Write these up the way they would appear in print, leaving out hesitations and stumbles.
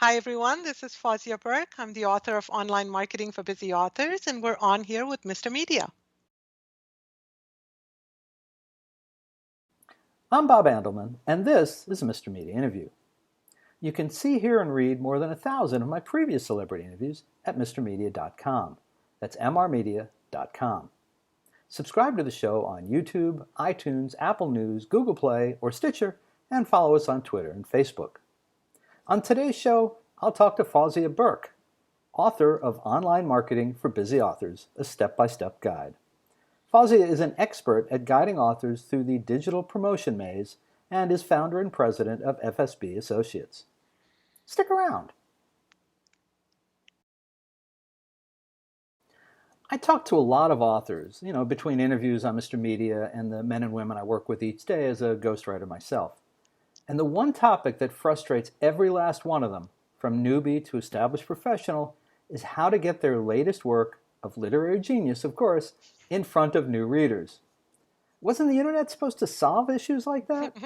Hi, everyone. This is Fauzia Burke. I'm the author of Online Marketing for Busy Authors, and we're on here with Mr. Media. I'm Bob Andelman, and this is Mr. Media Interview. You can see, hear, and read more than 1,000 of my previous celebrity interviews at mrmedia.com. That's mrmedia.com. Subscribe to the show on YouTube, iTunes, Apple News, Google Play, or Stitcher, and follow us on Twitter and Facebook. On today's show, I'll talk to Fauzia Burke, author of Online Marketing for Busy Authors, a step-by-step guide. Fauzia is an expert at guiding authors through the digital promotion maze and is founder and president of FSB Associates. Stick around. I talk to a lot of authors, between interviews on Mr. Media and the men and women I work with each day as a ghostwriter myself. And the one topic that frustrates every last one of them, from newbie to established professional, is how to get their latest work, of literary genius, of course, in front of new readers. Wasn't the internet supposed to solve issues like that?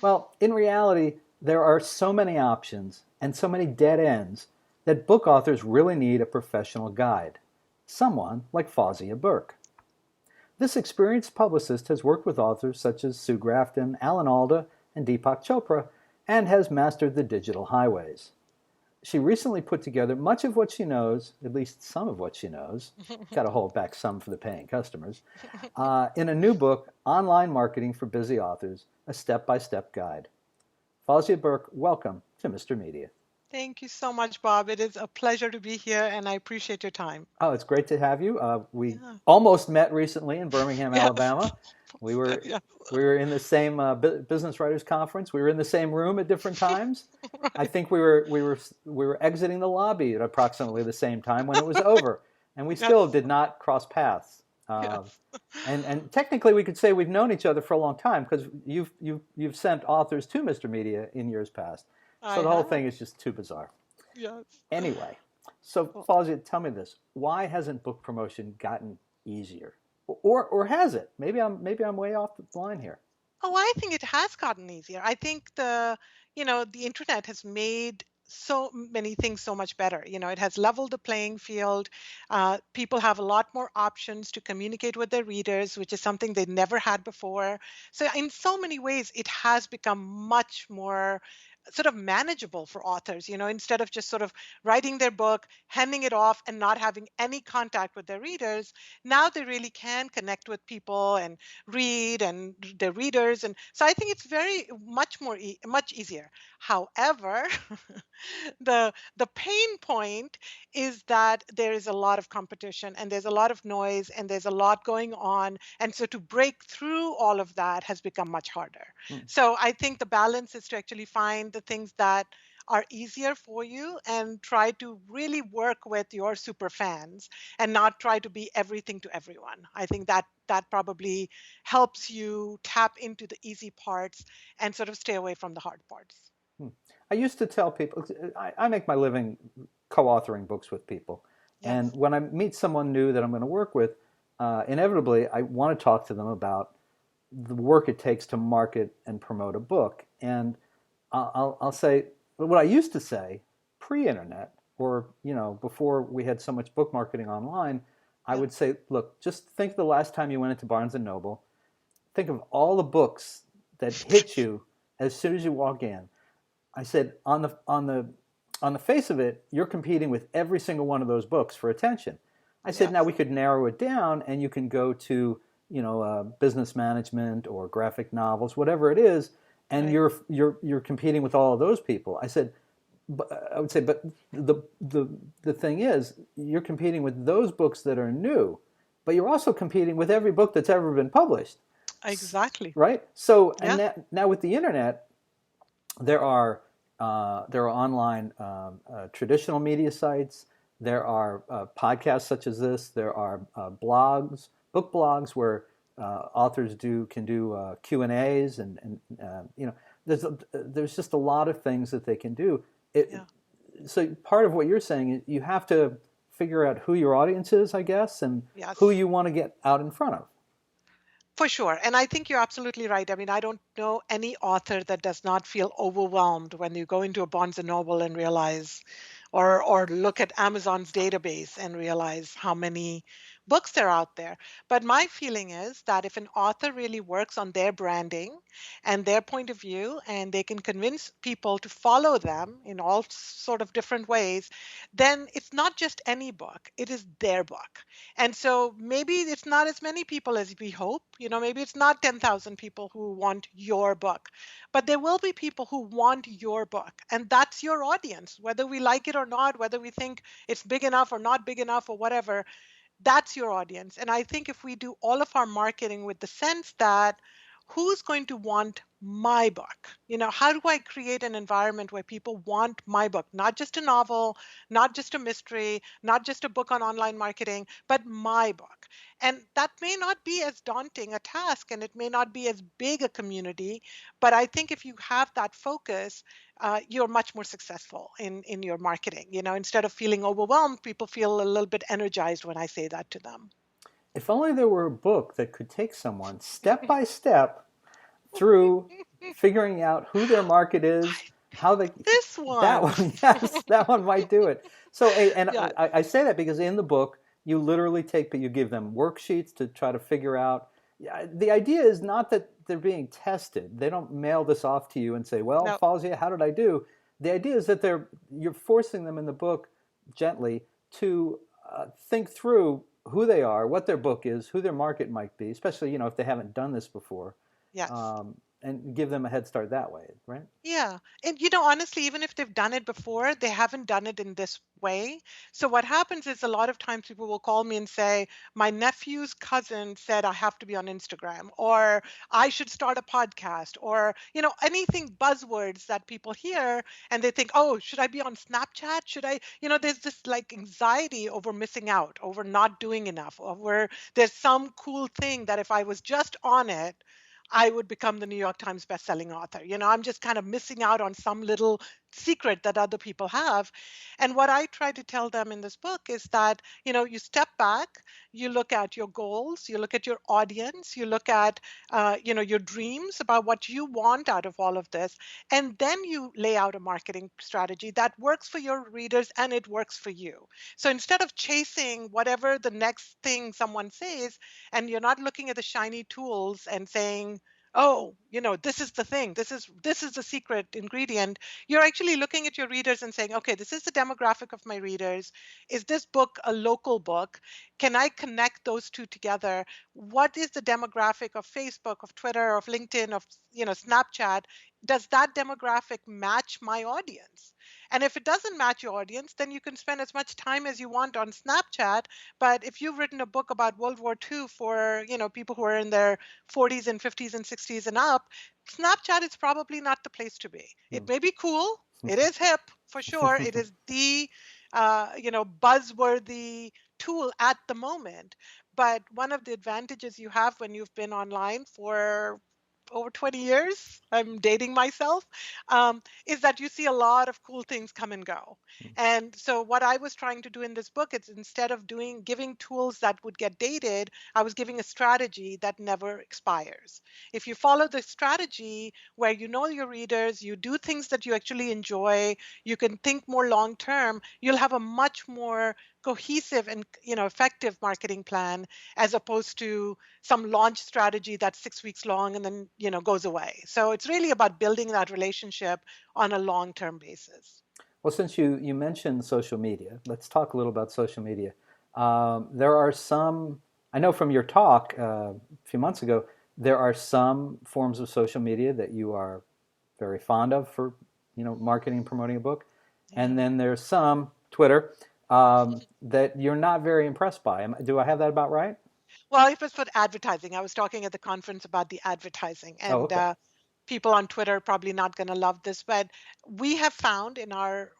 Well, in reality, there are so many options and so many dead ends that book authors really need a professional guide. Someone like Fauzia Burke. This experienced publicist has worked with authors such as Sue Grafton, Alan Alda, and Deepak Chopra, and has mastered the digital highways. She recently put together much of what she knows, at least some of what she knows, got to hold back some for the paying customers, in a new book, Online Marketing for Busy Authors, a step-by-step guide. Fauzia Burke, welcome to Mr. Media. Thank you so much, Bob. It is a pleasure to be here, and I appreciate your time. Oh, it's great to have you. We almost met recently in Birmingham, Yes. Alabama. We were Yes. we were in the same business writers conference. We were in the same room at different times. Right. I think we were exiting the lobby at approximately the same time when it was over, and we still did not cross paths. Yes. And technically, we could say we've known each other for a long time because you've sent authors to Mr. Media in years past. So the whole thing is just too bizarre. Yes. Anyway, so Fauzia, tell me this: why hasn't book promotion gotten easier, or has it? Maybe I'm way off the line here. Oh, I think it has gotten easier. I think the internet has made so many things so much better. It has leveled the playing field. People have a lot more options to communicate with their readers, which is something they never had before. So, in so many ways, it has become much more sort of manageable for authors, instead of just sort of writing their book, handing it off, and not having any contact with their readers. Now they really can connect with people and read and their readers, and so I think it's very much much easier. However, the pain point is that there is a lot of competition and there's a lot of noise and there's a lot going on, and so to break through all of that has become much harder. So I think the balance is to actually find the things that are easier for you and try to really work with your super fans and not try to be everything to everyone. I think that probably helps you tap into the easy parts and sort of stay away from the hard parts. I used to tell people, I make my living co-authoring books with people. Yes. And when I meet someone new that I'm going to work with, inevitably I want to talk to them about the work it takes to market and promote a book. And I'll say, what I used to say pre-internet, or before we had so much book marketing online, I would say, look, just think of the last time you went into Barnes and Noble. Think of all the books that hit you as soon as you walk in. I said, on the face of it, you're competing with every single one of those books for attention. I said, now we could narrow it down, and you can go to business management or graphic novels, whatever it is, and you're competing with all of those people. I said, I would say, but the thing is, you're competing with those books that are new, but you're also competing with every book that's ever been published. Exactly. Right. So now with the internet, there are online traditional media sites. There are podcasts such as this. There are blogs, book blogs, where authors can do Q&As, and there's just a lot of things that they can do. So part of what you're saying is you have to figure out who your audience is, I guess, and who you want to get out in front of. For sure. And I think you're absolutely right. I mean, I don't know any author that does not feel overwhelmed when you go into a Barnes and Noble and realize, or look at Amazon's database and realize how many books there are out there. But my feeling is that if an author really works on their branding and their point of view, and they can convince people to follow them in all sort of different ways, then it's not just any book, it is their book. And so maybe it's not as many people as we hope. Maybe it's not 10,000 people who want your book, but there will be people who want your book. And that's your audience, whether we like it or not, whether we think it's big enough or not big enough or whatever. That's your audience. And I think if we do all of our marketing with the sense that who's going to want my book? How do I create an environment where people want my book? Not just a novel, not just a mystery, not just a book on online marketing, but my book. And that may not be as daunting a task and it may not be as big a community, but I think if you have that focus, you're much more successful in your marketing. Instead of feeling overwhelmed, people feel a little bit energized when I say that to them. If only there were a book that could take someone step by step through figuring out who their market is, how they, This that one. one, yes, that one might do it. So, and Yeah. I say that because in the book, you literally you give them worksheets to try to figure out. Yeah, the idea is not that they're being tested. They don't mail this off to you and say, well, No. Fauzia, how did I do? The idea is that you're forcing them in the book gently to think through who they are, what their book is, who their market might be, especially, if they haven't done this before, Yes. and give them a head start that way, right? Yeah. And honestly, even if they've done it before, they haven't done it in this way. So what happens is a lot of times people will call me and say, my nephew's cousin said I have to be on Instagram, or I should start a podcast, or, anything buzzwords that people hear and they think, oh, should I be on Snapchat? Should I, there's this like anxiety over missing out, over not doing enough, over there's some cool thing that if I was just on it, I would become the New York Times bestselling author. I'm just kind of missing out on some little secret that other people have. And what I try to tell them in this book is that, you step back, you look at your goals, you look at your audience, you look at, your dreams about what you want out of all of this. And then you lay out a marketing strategy that works for your readers and it works for you. So instead of chasing whatever the next thing someone says, and you're not looking at the shiny tools and saying, oh, this is the thing, this is the secret ingredient. You're actually looking at your readers and saying, okay, this is the demographic of my readers. Is this book a local book? Can I connect those two together? What is the demographic of Facebook, of Twitter, of LinkedIn, of Snapchat? Does that demographic match my audience? And if it doesn't match your audience, then you can spend as much time as you want on Snapchat. But if you've written a book about World War II for, people who are in their 40s and 50s and 60s and up, Snapchat is probably not the place to be. It may be cool. It is hip for sure. It is the, buzzworthy tool at the moment. But one of the advantages you have when you've been online for over 20 years, I'm dating myself, is that you see a lot of cool things come and go. And so what I was trying to do in this book is instead of giving tools that would get dated, I was giving a strategy that never expires. If you follow the strategy where you know your readers, you do things that you actually enjoy, you can think more long term, you'll have a much more cohesive and effective marketing plan as opposed to some launch strategy that's 6 weeks long and then goes away. So it's really about building that relationship on a long-term basis. Well, since you mentioned social media, let's talk a little about social media. There are some, I know from your talk a few months ago, there are some forms of social media that you are very fond of for, marketing and promoting a book. Yeah. And then there's some, Twitter, that you're not very impressed by. Do I have that about right? Well, it was for advertising. I was talking at the conference about the advertising, Oh, and okay. people on Twitter are probably not going to love this, but we have found in our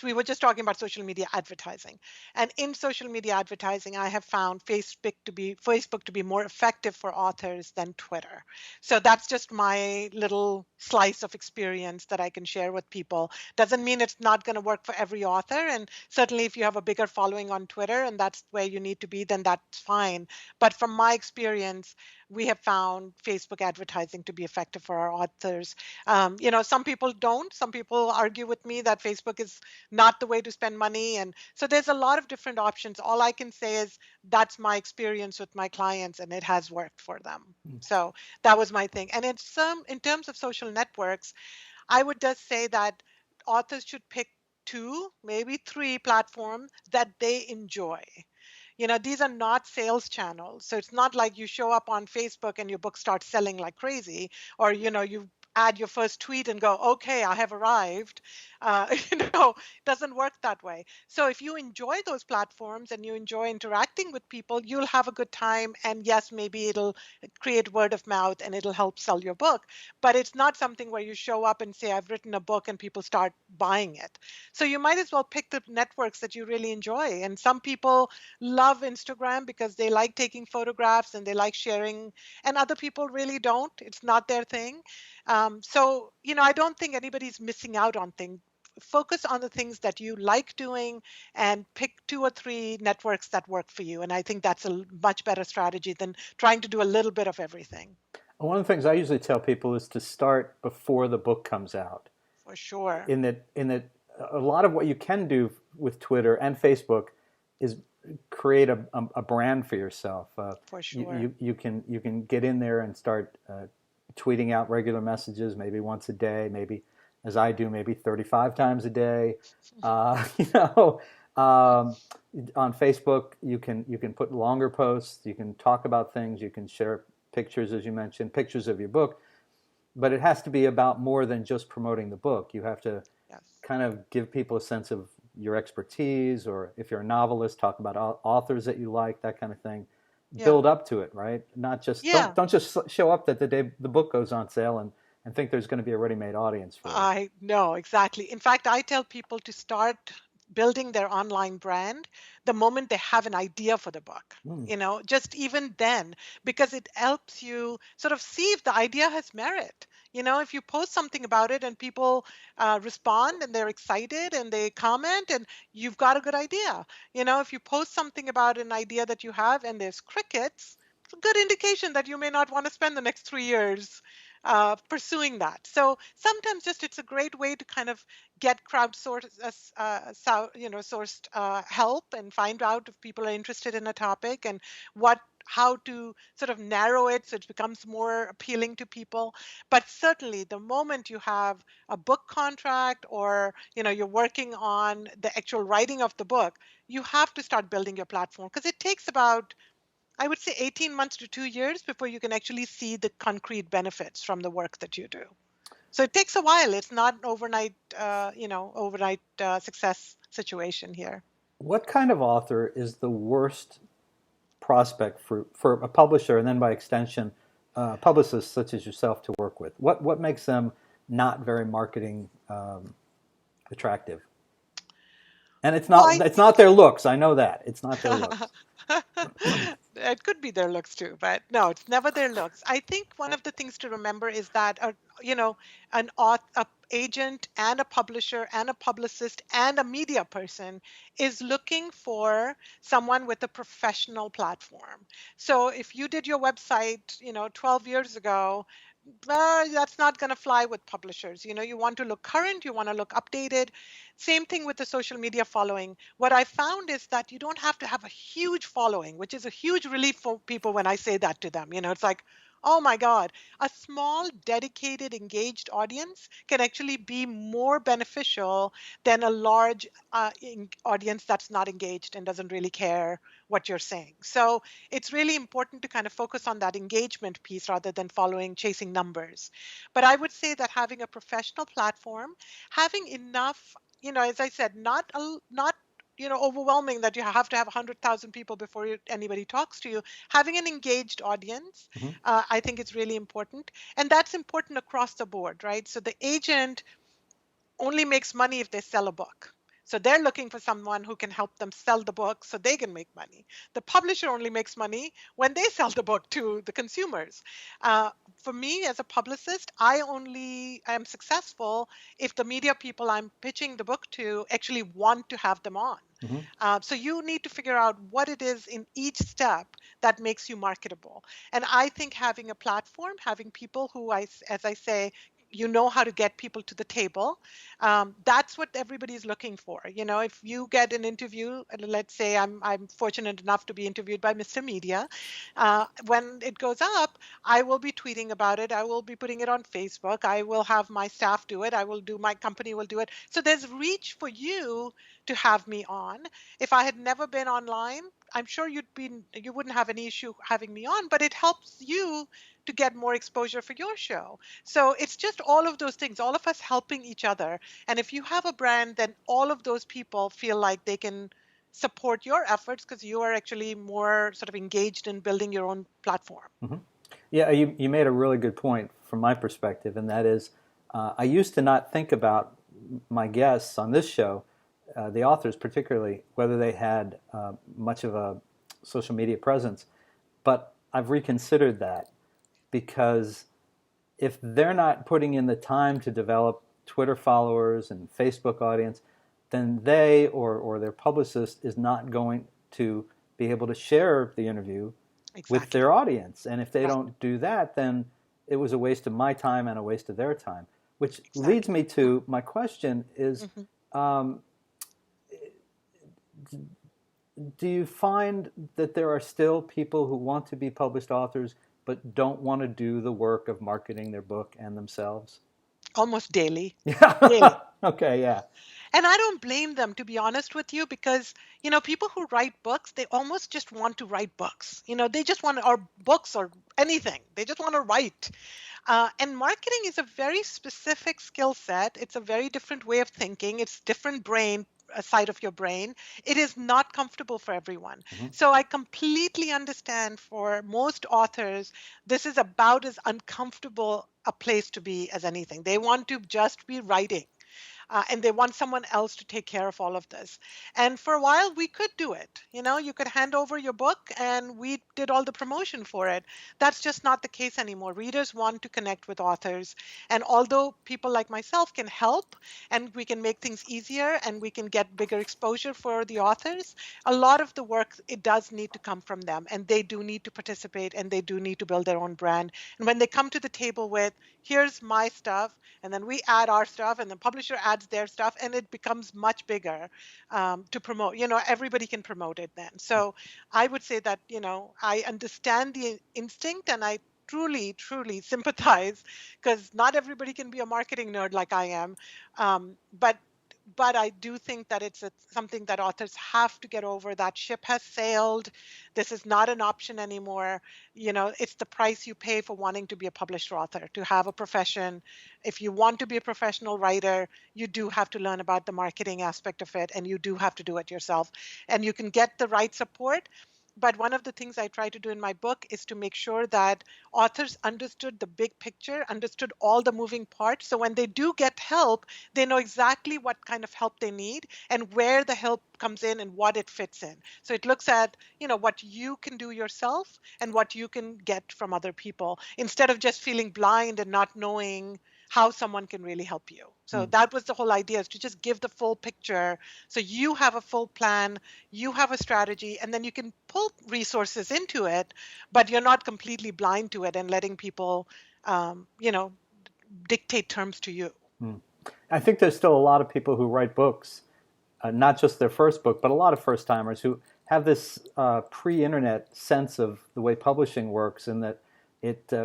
we were just talking about social media advertising, and in social media advertising, I have found Facebook to be more effective for authors than Twitter. So that's just my little slice of experience that I can share with people. Doesn't mean it's not going to work for every author, and certainly if you have a bigger following on Twitter and that's where you need to be, then that's fine. But from my experience, we have found Facebook advertising to be effective for our authors. Some people don't. Some people argue with me that Facebook is not the way to spend money. And so there's a lot of different options. All I can say is that's my experience with my clients, and it has worked for them. So that was my thing. And in terms of social networks, I would just say that authors should pick two, maybe three platforms that they enjoy. These are not sales channels. So it's not like you show up on Facebook and your book starts selling like crazy, or, you add your first tweet and go, okay, I have arrived. It doesn't work that way. So if you enjoy those platforms and you enjoy interacting with people, you'll have a good time. And yes, maybe it'll create word of mouth and it'll help sell your book. But it's not something where you show up and say, I've written a book and people start buying it. So you might as well pick the networks that you really enjoy. And some people love Instagram because they like taking photographs and they like sharing, and other people really don't. It's not their thing. I don't think anybody's missing out on things. Focus on the things that you like doing and pick two or three networks that work for you. And I think that's a much better strategy than trying to do a little bit of everything. One of the things I usually tell people is to start before the book comes out. For sure. In that a lot of what you can do with Twitter and Facebook is create a brand for yourself. For sure. You can get in there and start tweeting out regular messages, maybe once a day, maybe as I do, maybe 35 times a day. Uh, you know, um, on Facebook, you can put longer posts, you can talk about things, you can share pictures, as you mentioned, pictures of your book, but it has to be about more than just promoting the book. You have to Yes. kind of give people a sense of your expertise, or if you're a novelist, talk about authors that you like, that kind of thing. Yeah. Build up to it, right? Not just Yeah. don't just show up that the day the book goes on sale and think there's going to be a ready-made audience for it. I know, exactly. In fact, I tell people to start building their online brand the moment they have an idea for the book, Mm. just even then, because it helps you sort of see if the idea has merit. If you post something about it and people respond and they're excited and they comment, and you've got a good idea. If you post something about an idea that you have and there's crickets, it's a good indication that you may not want to spend the next 3 years pursuing that. So sometimes just it's a great way to kind of get crowdsourced, sourced help and find out if people are interested in a topic and how to sort of narrow it so it becomes more appealing to people. But certainly the moment you have a book contract, or you're working on the actual writing of the book, you have to start building your platform, because it takes about, I would say, 18 months to 2 years before you can actually see the concrete benefits from the work that you do. So it takes a while. It's not an overnight success situation here. What kind of author is the worst prospect for a publisher, and then by extension, publicists such as yourself to work with? What makes them not very marketing attractive? And it's Well, not I it's think not their looks. I know that it's not their looks. it could be their looks too, but no, it's never their looks. I think one of the things to remember is that a agent and a publisher and a publicist and a media person is looking for someone with a professional platform. So if you did your website, 12 years ago, that's not going to fly with publishers. You want to look current, you want to look updated. Same thing with the social media following. What I found is that you don't have to have a huge following, which is a huge relief for people when I say that to them. It's like, oh my God, a small, dedicated, engaged audience can actually be more beneficial than a large audience that's not engaged and doesn't really care what you're saying. So it's really important to kind of focus on that engagement piece rather than chasing numbers. But I would say that having a professional platform, having enough, as I said, not overwhelming that you have to have 100,000 people before anybody talks to you. Having an engaged audience, Hmm. I think it's really important. And that's important across the board, right? So the agent only makes money if they sell a book. So they're looking for someone who can help them sell the book so they can make money. The publisher only makes money when they sell the book to the consumers. Uh, for me as a publicist, I am successful if the media people I'm pitching the book to actually want to have them on. Hmm. So you need to figure out what it is in each step that makes you marketable. And I think having a platform, having people who, as I say, how to get people to the table. That's what everybody's looking for. If you get an interview, let's say I'm fortunate enough to be interviewed by Mr. Media, when it goes up, I will be tweeting about it. I will be putting it on Facebook. I will have my staff do it. My company will do it. So there's reach for you to have me on. If I had never been online, I'm sure you wouldn't have any issue having me on, but it helps you to get more exposure for your show. So it's just all of those things, all of us helping each other. And if you have a brand, then all of those people feel like they can support your efforts because you are actually more sort of engaged in building your own platform. Hmm. Yeah, you made a really good point from my perspective, and that is I used to not think about my guests on this show, the authors particularly, whether they had much of a social media presence. But I've reconsidered that because if they're not putting in the time to develop Twitter followers and Facebook audience, then they or their publicist is not going to be able to share the interview with Exactly. their audience. And if they Right. don't do that, then it was a waste of my time and a waste of their time. Which leads Exactly. me to my question is, Hmm. um, do you find that there are still people who want to be published authors but don't want to do the work of marketing their book and themselves? Almost daily. Yeah. Daily. Okay, yeah. And I don't blame them, to be honest with you, because, people who write books, they almost just want to write books. They just want, or books or anything. They just want to write. And marketing is a very specific skill set. It's a very different way of thinking. It's different brain, a side of your brain. It is not comfortable for everyone. Hmm. So I completely understand for most authors, this is about as uncomfortable a place to be as anything. They want to just be writing and they want someone else to take care of all of this. And for a while, we could do it. You could hand over your book and we did all the promotion for it. That's just not the case anymore. Readers want to connect with authors. And although people like myself can help and we can make things easier and we can get bigger exposure for the authors, a lot of the work, it does need to come from them. And they do need to participate and they do need to build their own brand. And when they come to the table with, here's my stuff, and then we add our stuff and the publisher adds their stuff and it becomes much bigger to promote. Everybody can promote it then. So I would say that, I understand the instinct and I truly sympathize because not everybody can be a marketing nerd like I am. But I do think that it's something that authors have to get over. That ship has sailed. This is not an option anymore. It's the price you pay for wanting to be a published author, to have a profession. If you want to be a professional writer, you do have to learn about the marketing aspect of it, and you do have to do it yourself. And you can get the right support. But one of the things I try to do in my book is to make sure that authors understood the big picture, understood all the moving parts. So when they do get help, they know exactly what kind of help they need and where the help comes in and what it fits in. So it looks at, what you can do yourself and what you can get from other people instead of just feeling blind and not knowing how someone can really help you. So Mm. that was the whole idea, is to just give the full picture so you have a full plan, you have a strategy, and then you can pull resources into it, but you're not completely blind to it and letting people um, you know dictate terms to you. Mm. I think there's still a lot of people who write books, not just their first book, but a lot of first timers who have this pre-internet sense of the way publishing works, and that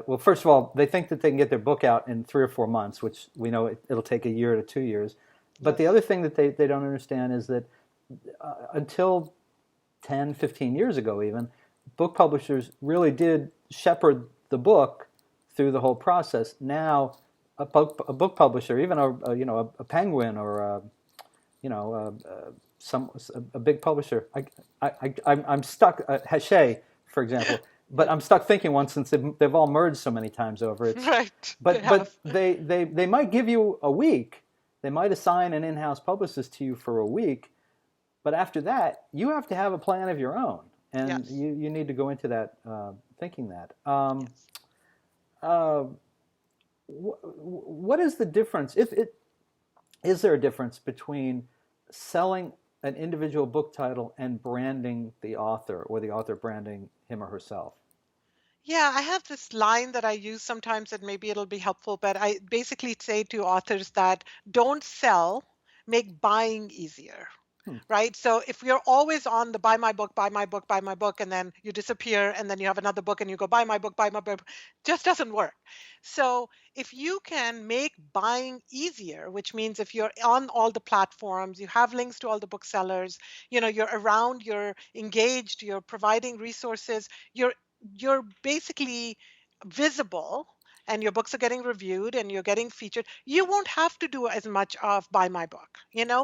well, first of all, they think that they can get their book out in 3 or 4 months, which we know it'll take a year to 2 years. But the Yes. other thing that they don't understand is that until 10, 15 years ago even, book publishers really did shepherd the book through the whole process. Now, a book publisher, even a Penguin or you know, some a big publisher. I'm stuck. Hachette, for example, but Yeah. I'm stuck thinking one since they've all merged so many times over. It's Right. They but have. they might give you a week. They might assign an in-house publicist to you for a week, but after that, you have to have a plan of your own, and Yes. you need to go into that thinking that. Yes. Uh, what is the difference? If it is there a difference between selling an individual book title and branding the author, or the author branding him or herself? Yeah, I have this line that I use sometimes that maybe it'll be helpful, but I basically say to authors that don't sell, make buying easier. Hmm. Right? So if you're always on the buy my book, buy my book, buy my book, and then you disappear and then you have another book and you go buy my book, just doesn't work. So if you can make buying easier, which means if you're on all the platforms, you have links to all the booksellers, you're around, you're engaged, you're providing resources, you're basically visible and your books are getting reviewed and you're getting featured, you won't have to do as much of buy my book.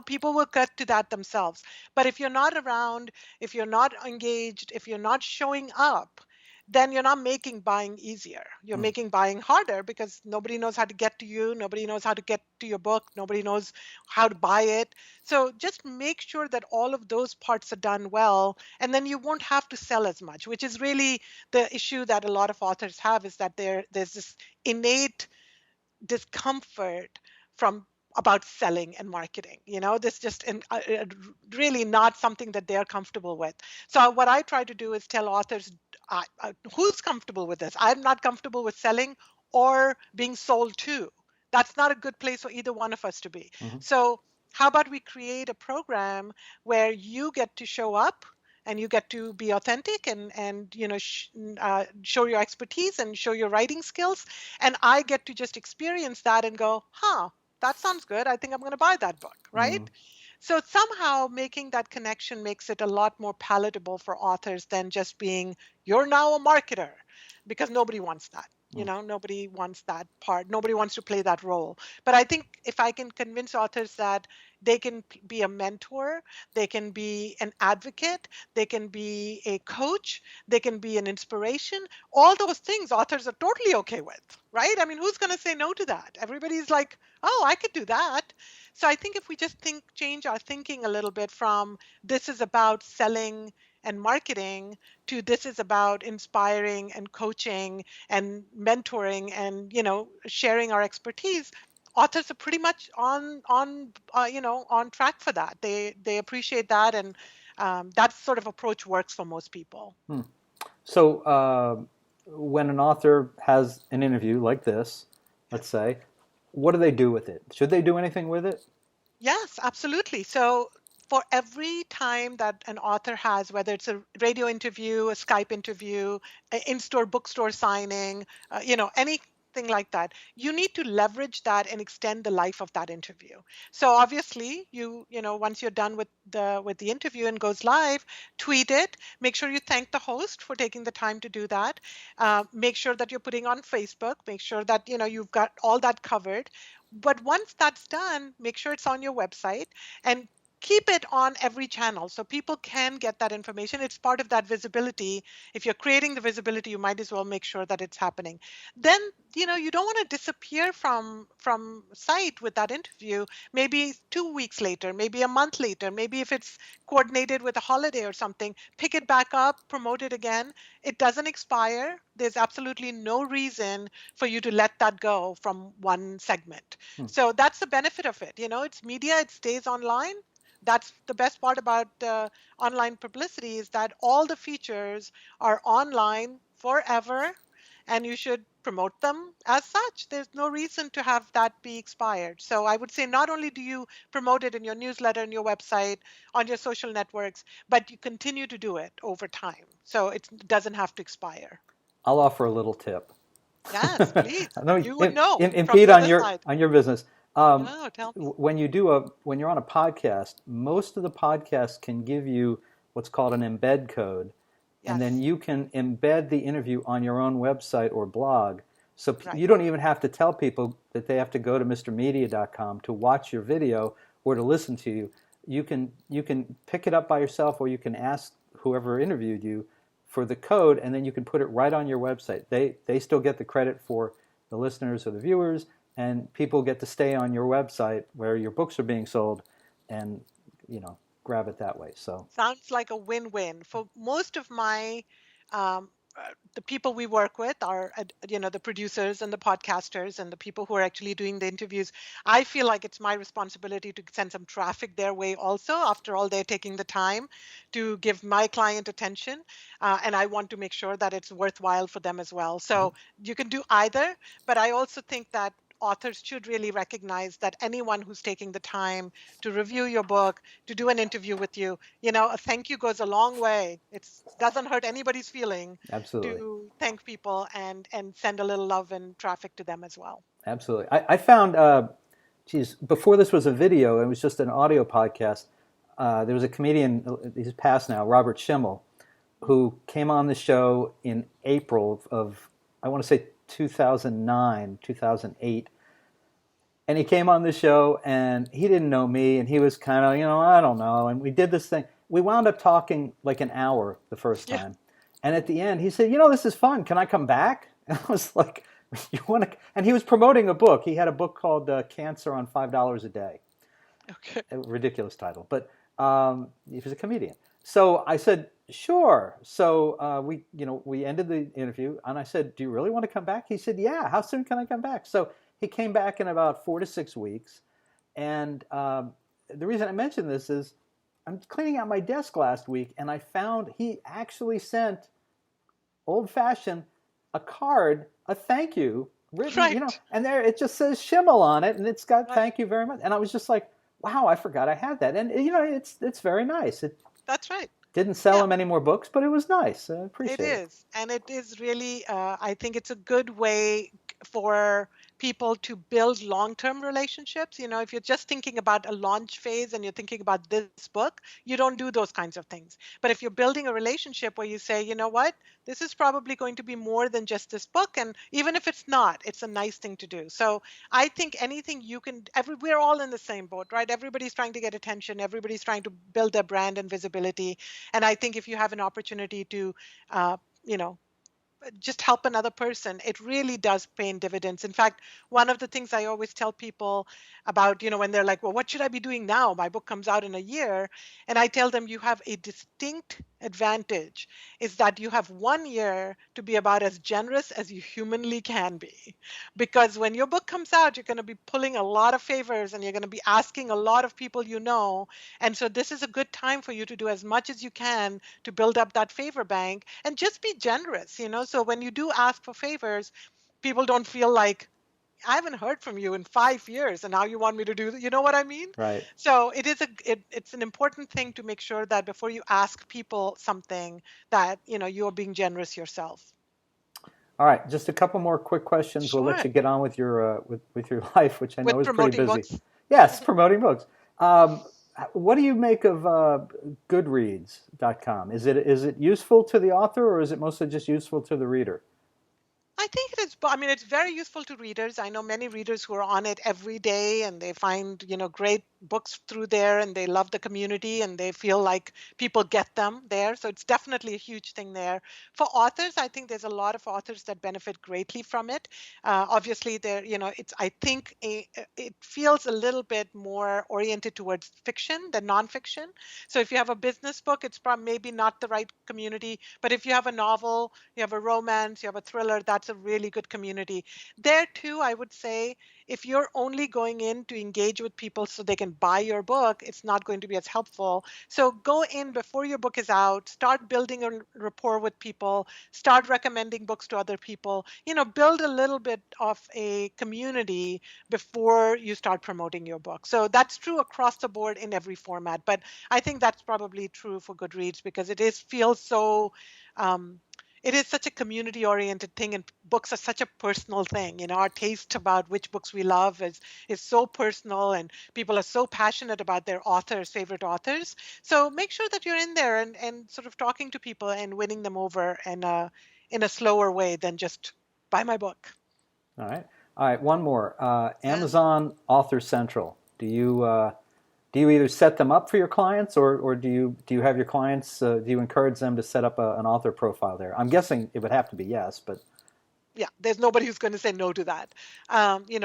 People will get to that themselves. But if you're not around, if you're not engaged, if you're not showing up, then you're not making buying easier. You're Hmm. making buying harder because nobody knows how to get to you. Nobody knows how to get to your book. Nobody knows how to buy it. So just make sure that all of those parts are done well, and then you won't have to sell as much, which is really the issue that a lot of authors have, is that there's this innate discomfort from about selling and marketing. This just really not something that they're comfortable with. So what I try to do is tell authors, who's comfortable with this? I'm not comfortable with selling or being sold to. That's not a good place for either one of us to be. Mm-hmm. So how about we create a program where you get to show up and you get to be authentic and show your expertise and show your writing skills, and I get to just experience that and go, huh, that sounds good. I think I'm going to buy that book, Mm-hmm. right? So somehow making that connection makes it a lot more palatable for authors than just being, you're now a marketer, because nobody wants that. Nobody wants that part. Nobody wants to play that role. But I think if I can convince authors that they can be a mentor, they can be an advocate, they can be a coach, they can be an inspiration, all those things authors are totally okay with, right? I mean, who's going to say no to that? Everybody's like, oh, I could do that. So I think if we just change our thinking a little bit from this is about selling and marketing to this is about inspiring and coaching and mentoring and sharing our expertise, authors are pretty much on track for that. They appreciate that, and that sort of approach works for most people. Hmm. So when an author has an interview like this, let's Yes. say, what do they do with it? Should they do anything with it? Yes, absolutely. So for every time that an author has, whether it's a radio interview, a Skype interview, an in-store bookstore signing, anything like that, you need to leverage that and extend the life of that interview. So obviously, once you're done with the interview and goes live, tweet it. Make sure you thank the host for taking the time to do that. Make sure that you're putting on Facebook. Make sure that you've got all that covered. But once that's done, make sure it's on your website and keep it on every channel so people can get that information. It's part of that visibility. If you're creating the visibility, you might as well make sure that it's happening. Then, you don't want to disappear from sight with that interview. Maybe 2 weeks later, maybe a month later, maybe if it's coordinated with a holiday or something, pick it back up, promote it again. It doesn't expire. There's absolutely no reason for you to let that go from one segment. Hmm. So that's the benefit of it. It's media, it stays online. That's the best part about online publicity, is that all the features are online forever, and you should promote them as such. There's no reason to have that be expired. So I would say not only do you promote it in your newsletter, and your website, on your social networks, but you continue to do it over time. So it doesn't have to expire. I'll offer a little tip. Yes, please. No, You would know from impede the other side. on your business. No, tell me. When you're on a podcast, most of the podcasts can give you what's called an embed code, and then Yes, you can embed the interview on your own website or blog. So right. you don't even have to tell people that they have to go to mrmedia.com to watch your video. or to listen to you, you can pick it up by yourself, or you can ask whoever interviewed you for the code, and then you can put it right on your website. They still get the credit for the listeners or the viewers, and people get to stay on your website where your books are being sold, and grab it that way. So Sounds like a win-win for most of my um, the people we work with are the producers and the podcasters and the people who are actually doing the interviews. I feel like it's my responsibility to send some traffic their way also. After all, they're taking the time to give my client attention, and I want to make sure that it's worthwhile for them as well. mhm, So you can do either, but I also think that authors should really recognize that anyone who's taking the time to review your book, to do an interview with you, a thank you goes a long way. It doesn't hurt anybody's feeling absolutely. to thank people and send a little love and traffic to them as well. Absolutely. I found, geez, before this was a video, it was just an audio podcast. There was a comedian, he's passed now, Robert Schimmel, who came on the show in April of I want to say 2009, 2008. And he came on the show and he didn't know me, and he was kind of, I don't know. And we did this thing. We wound up talking like an hour the first Yeah. time. And at the end, he said, this is fun. Can I come back? And I was like, you want to? And he was promoting a book. He had a book called Cancer on $5 a Day. Okay. A ridiculous title, but he was a comedian. So I said, sure. So we ended the interview, and I said, do you really want to come back? He said, yeah. How soon can I come back? So he came back in about 4 to 6 weeks. And the reason I mention this is I'm cleaning out my desk last week, and I found he actually sent old-fashioned a card, a thank you written, Right. and there it just says Schimmel on it, and it's got Right. thank you very much. And I was just like, wow, I forgot I had that. And it's very nice. It That's right. didn't sell Yeah. him any more books, but it was nice. I It appreciate it. is. And it is really, I think it's a good way for people to build long term relationships. If you're just thinking about a launch phase and you're thinking about this book, you don't do those kinds of things. But if you're building a relationship where you say, you know what, this is probably going to be more than just this book. And even if it's not, it's a nice thing to do. So I think anything you can, we're all in the same boat, right? Everybody's trying to get attention, everybody's trying to build their brand and visibility. And I think if you have an opportunity to, uh, you know, just help another person, it really does pay in dividends. In fact, one of the things I always tell people about, when they're like, well, what should I be doing now? My book comes out in a year. And I tell them you have a distinct advantage is that you have 1 year to be about as generous as you humanly can be. Because when your book comes out, you're going to be pulling a lot of favors and you're going to be asking a lot of people And so this is a good time for you to do as much as you can to build up that favor bank and just be generous. So when you do ask for favors, people don't feel like I haven't heard from you in 5 years and now you want me to do, you know what I mean? Right. So it's an important thing to make sure that before you ask people something that, you're being generous yourself. All right, just a couple more quick questions. We'll let Sure. you get on with your with your life, which I know With is pretty promoting busy. books. Yes, promoting books. Um, what do you make of Goodreads.com? Is it useful to the author, or is it mostly just useful to the reader? I think it is. I mean, it's very useful to readers. I know many readers who are on it every day and they find, great books through there and they love the community and they feel like people get them there. So it's definitely a huge thing there. For authors, I think there's a lot of authors that benefit greatly from it. Obviously, I think it feels a little bit more oriented towards fiction than nonfiction. So if you have a business book, it's probably maybe not the right community. But if you have a novel, you have a romance, you have a thriller, that's a really good community. There too, I would say if you're only going in to engage with people so they can buy your book, it's not going to be as helpful. So go in before your book is out, start building a rapport with people, start recommending books to other people, build a little bit of a community before you start promoting your book. So that's true across the board in every format, but I think that's probably true for Goodreads because feels so it is such a community oriented thing and books are such a personal thing. Our taste about which books we love is so personal and people are so passionate about their authors, favorite authors. So make sure that you're in there and sort of talking to people and winning them over in a slower way than just buy my book. All right. All right. One more. Yeah. Amazon Author Central. Do you? Do you either set them up for your clients, or do you have your clients? Do you encourage them to set up an author profile there? I'm guessing it would have to be yes, but Yeah, there's nobody who's going to say no to that.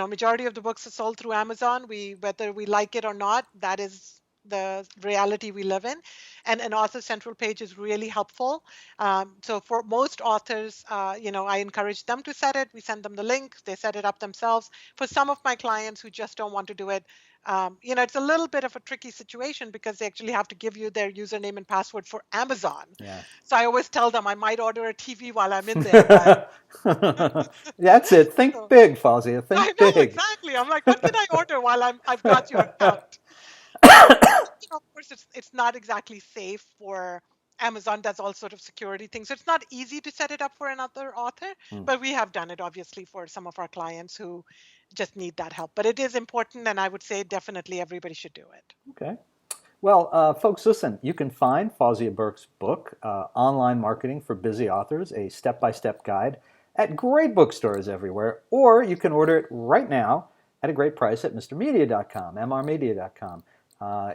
Majority of the books are sold through Amazon. Whether we like it or not, that is the reality we live in. And an author central page is really helpful. So for most authors, I encourage them to set it. We send them the link. They set it up themselves. For some of my clients who just don't want to do it, it's a little bit of a tricky situation because they actually have to give you their username and password for Amazon. yeah. So I always tell them I might order a TV while I'm in there, but That's it. Think so, big, Fauzia. I Think know big. exactly. I'm like, what can I order while I've got your account? Of course, it's not exactly safe for Amazon does all sort of security things. So it's not easy to set it up for another author, Hmm. but we have done it obviously for some of our clients who just need that help. But it is important, and I would say definitely everybody should do it. Okay. Well, folks, listen, you can find Fauzia Burke's book, Online Marketing for Busy Authors, a step-by-step guide, at great bookstores everywhere, or you can order it right now at a great price at mrmedia.com, mrmedia.com.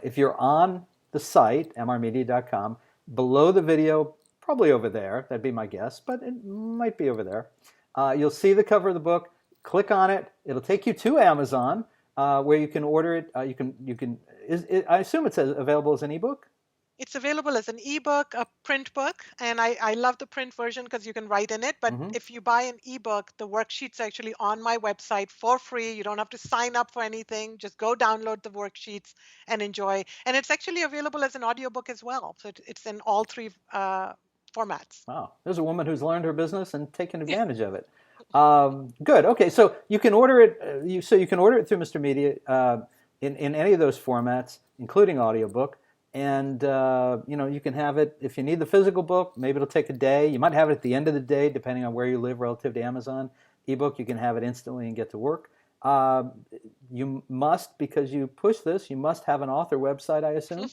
If you're on the site, mrmedia.com, below the video, probably over there, that'd be my guess, but it might be over there. You'll see the cover of the book. Click on it. It'll take you to Amazon, where you can order it. I assume it's available as an ebook? It's available as an ebook, a print book, and I love the print version because you can write in it. But if you buy an ebook, the worksheets are actually on my website for free. You don't have to sign up for anything. Just go download the worksheets and enjoy. And it's actually available as an audiobook as well. So it's in all three formats. Wow, there's a woman who's learned her business and taken advantage of it. Good. Okay, so you can order it. You can order it through Mr. Media in any of those formats, including audiobook. And you can have it if you need the physical book. Maybe it'll take a day. You might have it at the end of the day, depending on where you live relative to Amazon. Ebook, you can have it instantly and get to work. You must, because you push this, you must have an author website, I assume?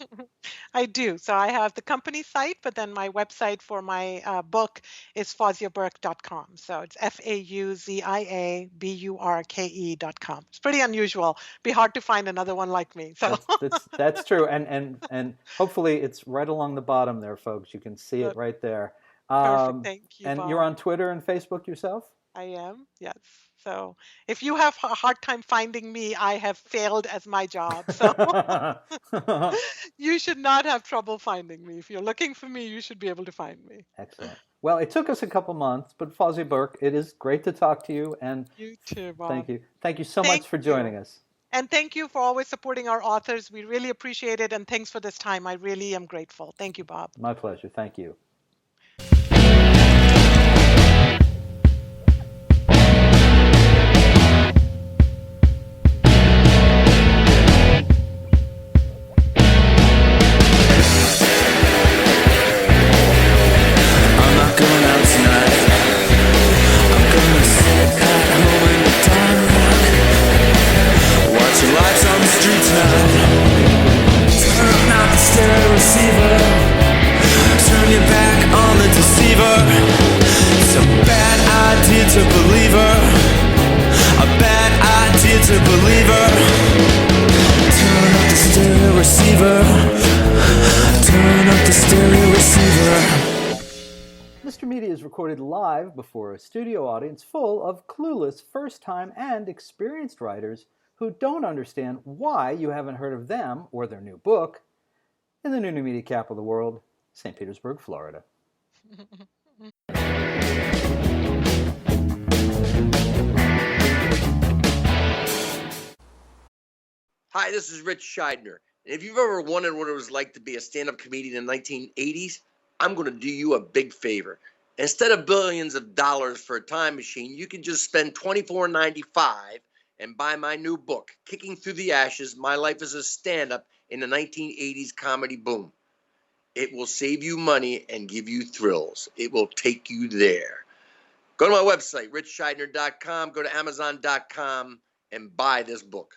I do. So I have the company site, but then my website for my book is fauziaburke.com. So it's FAUZIABURKE.com. It's pretty unusual. Be hard to find another one like me. So that's true. And hopefully it's right along the bottom there, folks. You can see it right there. Perfect. Thank you, And Bob. you're on Twitter and Facebook yourself? I am, yes. So if you have a hard time finding me, I have failed as my job. So you should not have trouble finding me. If you're looking for me, you should be able to find me. Excellent. Well, it took us a couple months, but Fauzia Burke, it is great to talk to you. And you too, Bob. Thank you. Thank you so much for joining us. And thank you for always supporting our authors. We really appreciate it. And thanks for this time. I really am grateful. Thank you, Bob. My pleasure. Thank you. Mr. Media is recorded live before a studio audience full of clueless first-time and experienced writers who don't understand why you haven't heard of them or their new book in the new media capital of the world, St. Petersburg, Florida. Hi, this is Rich Scheidner. And if you've ever wondered what it was like to be a stand-up comedian in the 1980s, I'm going to do you a big favor. Instead of billions of dollars for a time machine, you can just spend $24.95 and buy my new book, Kicking Through the Ashes, My Life as a Stand-Up in the 1980s Comedy Boom. It will save you money and give you thrills. It will take you there. Go to my website, richscheidner.com, go to amazon.com, and buy this book.